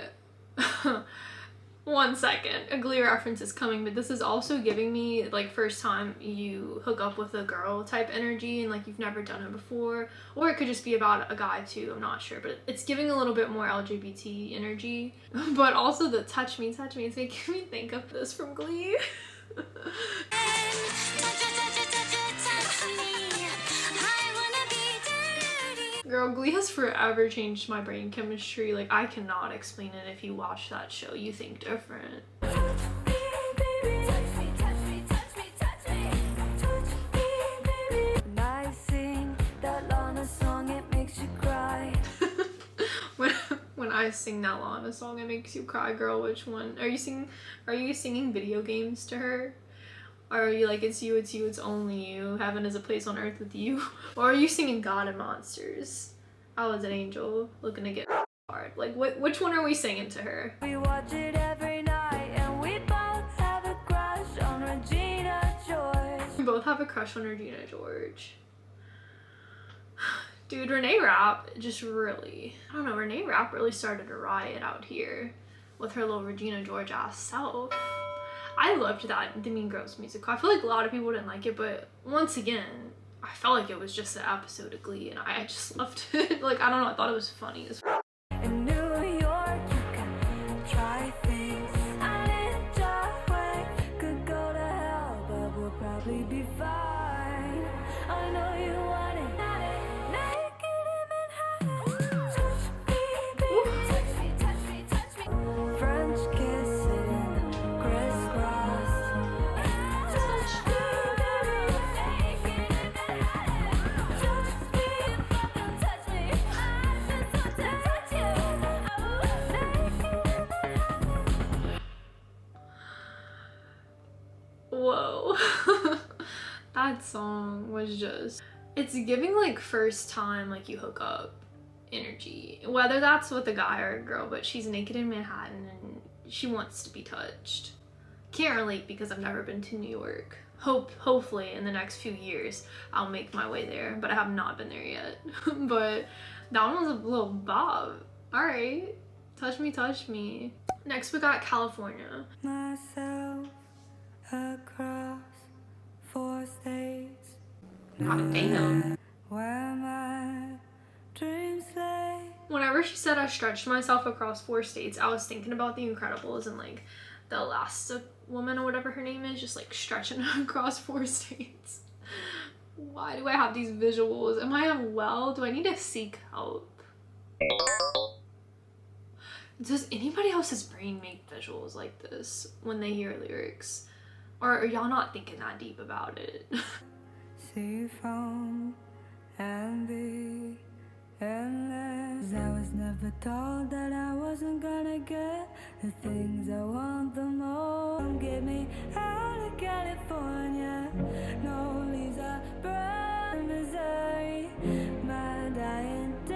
Speaker 1: 1 second, a Glee reference is coming, but this is also giving me like first time you hook up with a girl type energy and like you've never done it before, or it could just be about a guy too, I'm not sure, but it's giving a little bit more LGBT energy. But also the touch me, it's making me think of this from Glee. Girl, Glee has forever changed my brain chemistry. Like, I cannot explain it. If you watch that show, you think different.
Speaker 2: Touch me, baby. Touch me, touch me, touch me, touch me. Touch me, baby. And I sing that
Speaker 1: I sing that Lana song, It Makes You Cry, girl. Which one? Are you singing video games to her? Or are you like, it's you, it's only you, heaven is a place on earth with you? Or are you singing God and Monsters? I was an angel looking to get hard. Like, which one are we singing to her?
Speaker 2: We watch it every night and we both have a crush on Regina George.
Speaker 1: We both have a crush on Regina George. Dude, Renee Rapp just really, I don't know, Renee Rapp really started a riot out here with her little Regina George ass self. I loved the Mean Girls musical. I feel like a lot of people didn't like it, but once again, I felt like it was just an episode of Glee and I just loved it. Like, I don't know, I thought it was funny as fuck.
Speaker 2: In New York, you can try things. I ninja way could go to hell, but we'll probably be fine. I know you want it. Naked in Manhattan. Touch me, baby. Touch me, touch me, touch me. French kiss it in crisscross. Touch me, baby. Naked in Manhattan. Touch me, don't touch me. I just want to touch you. Oh, naked in Manhattan.
Speaker 1: Whoa. That song was just, it's giving like first time like you hook up energy, whether that's with a guy or a girl, but she's naked in Manhattan and she wants to be touched. Can't relate because I've never been to New York. Hopefully in the next few years I'll make my way there, but I have not been there yet. But that one was a little bob. All right, touch me, touch me. Next we got California.
Speaker 2: Myself across 4 states.
Speaker 4: God damn.
Speaker 2: Where my dreams lay.
Speaker 1: Whenever she said I stretched myself across 4 states, I was thinking about The Incredibles and like the Elastic Woman or whatever her name is, just like stretching across 4 states. Why do I have these visuals? Am I unwell? Do I need to seek help? Does anybody else's brain make visuals like this when they hear lyrics? Or are y'all not thinking that deep about it?
Speaker 2: See foam and be endless. I was never told that I wasn't gonna get the things I want the most. Get me out of California. No Lisa Brown, Missouri. My dying day.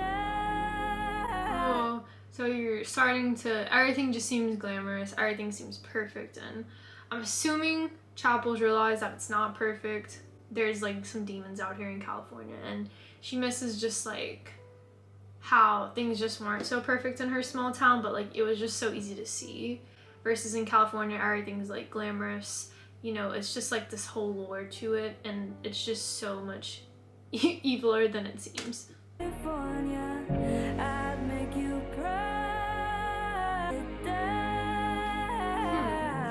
Speaker 1: Oh, so you're starting to, everything just seems glamorous, everything seems perfect, and I'm assuming Chappell's realized that it's not perfect. There's like some demons out here in California and she misses just like how things just weren't so perfect in her small town, but like it was just so easy to see, versus in California everything's like glamorous, you know, it's just like this whole lore to it and it's just so much eviler than it seems.
Speaker 2: California, I'd make you cry.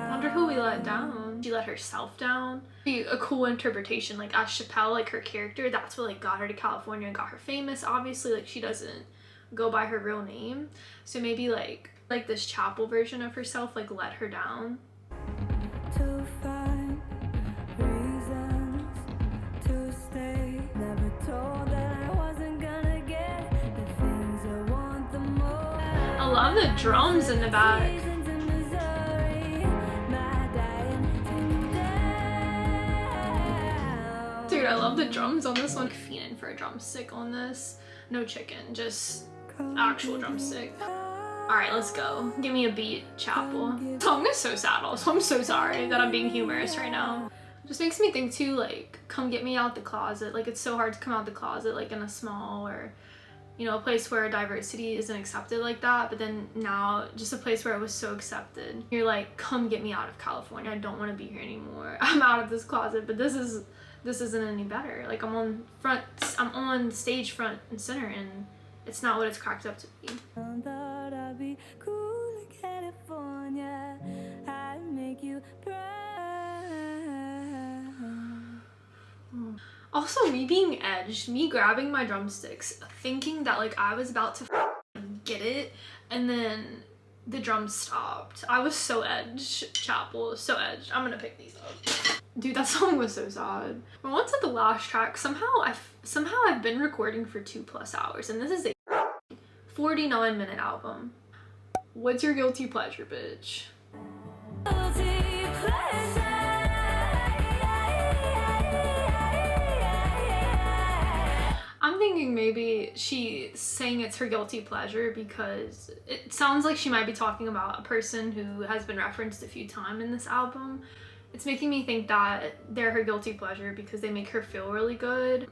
Speaker 1: I wonder who we let down. She let herself down. Be a cool interpretation, like as Chappell, like her character, that's what like got her to California and got her famous. Obviously, like she doesn't go by her real name, so maybe like this Chappell version of herself like let her down.
Speaker 2: To find reasons to stay. Never told that I wasn't gonna get the things I want the most.
Speaker 1: I love the drums in the back.
Speaker 2: Seasons in Missouri, my dying day.
Speaker 1: Dude, I love the drums on this one. Fiending for a drumstick on this. No chicken, just actual drumstick. Alright, let's go. Give me a beat, Chappell. The song is so sad also. I'm so sorry that I'm being humorous right now. It just makes me think too, like, come get me out the closet. Like, it's so hard to come out the closet, like, in a small or, you know, a place where diversity isn't accepted like that. But then now, just a place where it was so accepted. You're like, come get me out of California. I don't want to be here anymore. I'm out of this closet, but this isn't any better. Like, I'm on stage front and center, and it's not what it's cracked up to be.
Speaker 2: Thought I'd be cool in California. I'd make you proud.
Speaker 1: Also, me being edged, me grabbing my drumsticks, thinking that like I was about to get it, and then the drums stopped. I was so edged, Chappell, so edged. I'm gonna pick these up. Dude, that song was so sad. But once at the last track, somehow I've been recording for 2+ hours, and this is a 49-minute album. What's your guilty pleasure, bitch?
Speaker 2: Guilty pleasure.
Speaker 1: I'm thinking maybe she's saying it's her guilty pleasure because it sounds like she might be talking about a person who has been referenced a few times in this album. It's making me think that they're her guilty pleasure because they make her feel really good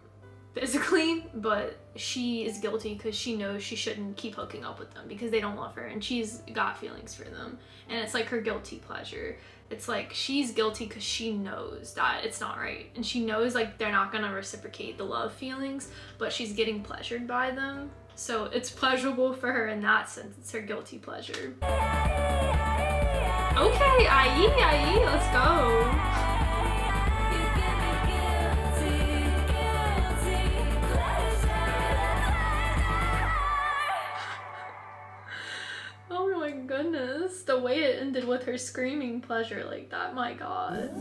Speaker 1: physically, but she is guilty because she knows she shouldn't keep hooking up with them because they don't love her and she's got feelings for them. And it's like her guilty pleasure. It's like she's guilty because she knows that it's not right and she knows like they're not gonna reciprocate the love feelings, but she's getting pleasured by them, so it's pleasurable for her in that sense. It's her guilty pleasure. Okay, aye, let's go. Oh my goodness, the way it ended with her screaming pleasure like that, my god.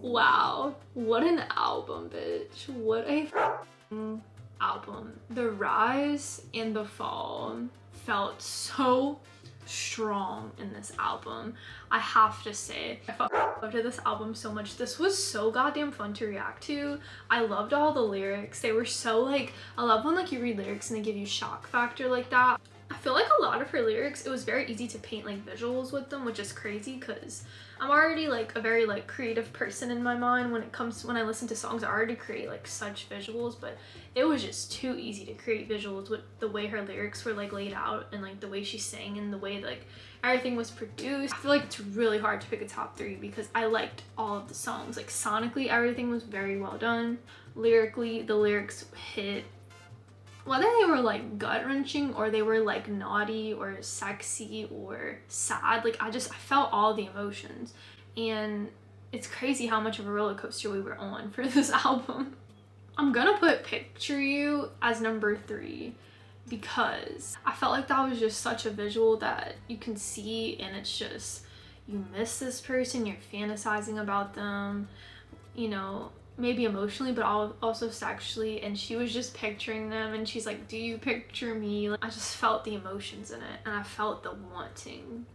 Speaker 1: Wow, what an album, bitch. What a f***ing album. The rise and the fall felt so strong in this album. I have to say, I loved this album so much. This was so goddamn fun to react to. I loved all the lyrics. They were so like, I love when like you read lyrics and they give you shock factor like that. I feel like a lot of her lyrics, it was very easy to paint like visuals with them, which is crazy because I'm already like a very like creative person in my mind when I listen to songs. I already create like such visuals, but it was just too easy to create visuals with the way her lyrics were like laid out and like the way she sang and the way like everything was produced. I feel like it's really hard to pick a top 3 because I liked all of the songs. Like sonically, everything was very well done. Lyrically, the lyrics hit. Whether they were like gut-wrenching or they were like naughty or sexy or sad, like I felt all the emotions, and it's crazy how much of a roller coaster we were on for this album. I'm gonna put Picture You as number 3 because I felt like that was just such a visual that you can see, and it's just, you miss this person, you're fantasizing about them, you know, maybe emotionally but also sexually, and she was just picturing them and she's like, do you picture me? Like, I just felt the emotions in it and I felt the wanting,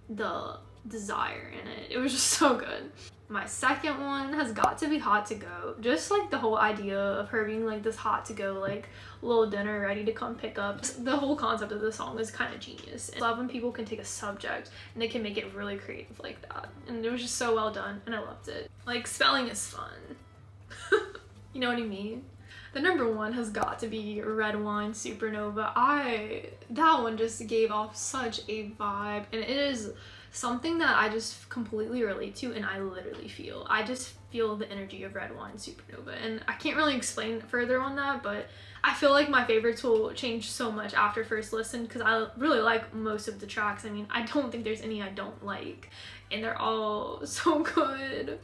Speaker 1: the desire in it. It was just so good. My second one has got to be Hot to Go. Just like the whole idea of her being like this hot to go like little dinner ready to come pick up. The whole concept of the song is kind of genius. I love when people can take a subject and they can make it really creative like that, and it was just so well done and I loved it. Like, spelling is fun. You know what I mean? The number 1 has got to be Red Wine Supernova. That one just gave off such a vibe, and it is something that I just completely relate to and I literally feel. I just feel the energy of Red Wine Supernova, and I can't really explain further on that, but I feel like my favorites will change so much after first listen because I really like most of the tracks. I mean, I don't think there's any I don't like, and they're all so good.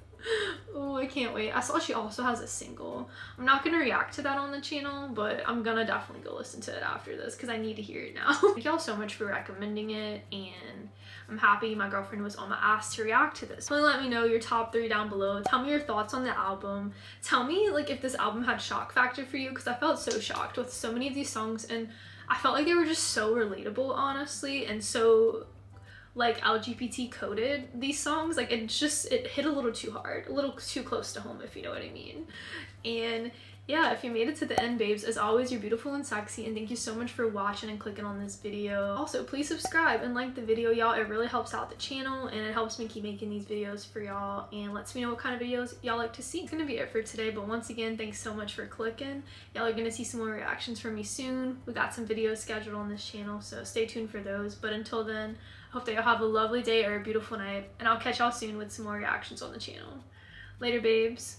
Speaker 1: Oh, I can't wait. I saw she also has a single. I'm not gonna react to that on the channel, but I'm gonna definitely go listen to it after this because I need to hear it now. Thank y'all so much for recommending it, and I'm happy my girlfriend was on my ass to react to this. Please let me know your top 3 down below. Tell me your thoughts on the album. Tell me like if this album had shock factor for you, because I felt so shocked with so many of these songs, and I felt like they were just so relatable, honestly, and so like LGBT coded, these songs. Like it hit a little too hard, a little too close to home, if you know what I mean. And yeah, if you made it to the end, babes, as always, you're beautiful and sexy, and thank you so much for watching and clicking on this video. Also, please subscribe and like the video, y'all. It really helps out the channel and it helps me keep making these videos for y'all, and lets me know what kind of videos y'all like to see. It's gonna be it for today, but once again, thanks so much for clicking. Y'all are gonna see some more reactions from me soon. We got some videos scheduled on this channel, so stay tuned for those. But until then, hope that y'all have a lovely day or a beautiful night, and I'll catch y'all soon with some more reactions on the channel. Later, babes.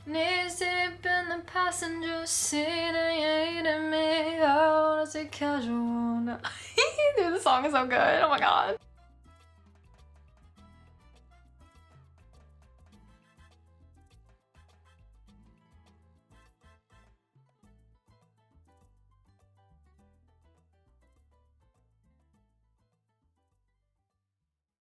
Speaker 1: Knees deep in the passenger seat and you're eating me out as a casual. Dude, the song is so good. Oh my god.